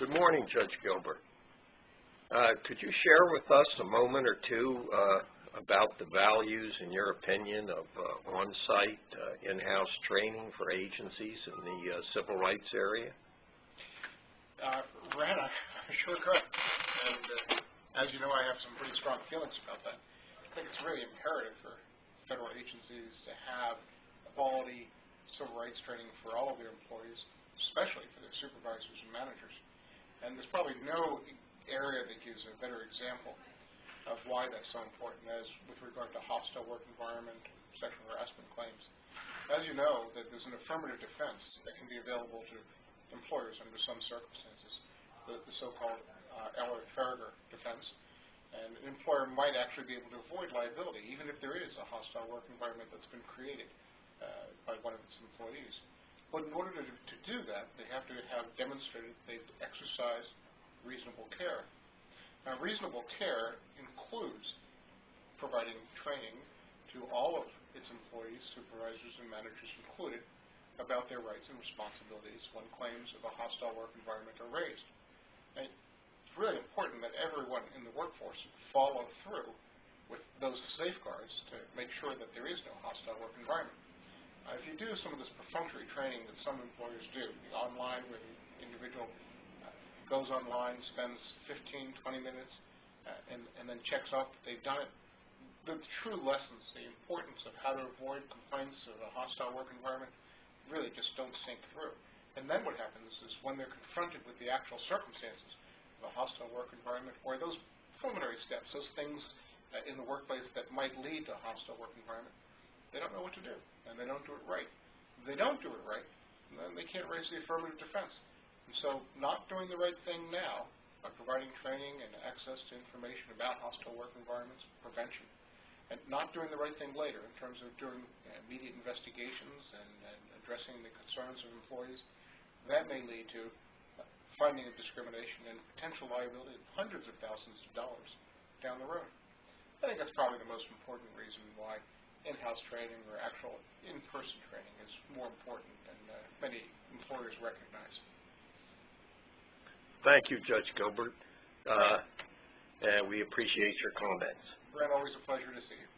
Good morning, Judge Gilbert. Could you share with us a moment or two about the values, in your opinion, of on-site in-house training for agencies in the civil rights area? Ran, I sure could. And as you know, I have some pretty strong feelings about that. I think it's really imperative for federal agencies to have quality civil rights training for all of their employees, especially for their supervisors and managers. And there's probably no area that gives a better example of why that's so important as with regard to hostile work environment, sexual harassment claims. As you know, that there's an affirmative defense that can be available to employers under some circumstances, the so-called Eller-Farragut defense. And an employer might actually be able to avoid liability, even if there is a hostile work environment that's been created by one of its employees. But in order to do that, they have to have demonstrated they've exercised reasonable care. Now, reasonable care includes providing training to all of its employees, supervisors, and managers included, about their rights and responsibilities when claims of a hostile work environment are raised. And it's really important that everyone in the workforce follow through with those safeguards to make sure that there is no hostile work environment. If you do some of this perfunctory training that some employers do, online where the individual goes online, spends 15, 20 minutes, and then checks off that they've done it, the true lessons, the importance of how to avoid complaints of a hostile work environment really just don't sink through. And then what happens is when they're confronted with the actual circumstances of a hostile work environment, or those preliminary steps, those things in the workplace that might lead to a hostile work environment, they don't know what to do, and they don't do it right. If they don't do it right, then they can't raise the affirmative defense. And so not doing the right thing now by providing training and access to information about hostile work environments, prevention, and not doing the right thing later in terms of doing immediate investigations and addressing the concerns of employees, that may lead to finding of discrimination and potential liability of hundreds of thousands of dollars down the road. I think that's probably the most important reason why in-house training or actual in-person training is more important than many employers recognize. Thank you, Judge Gilbert. And we appreciate your comments. Brent, always a pleasure to see you.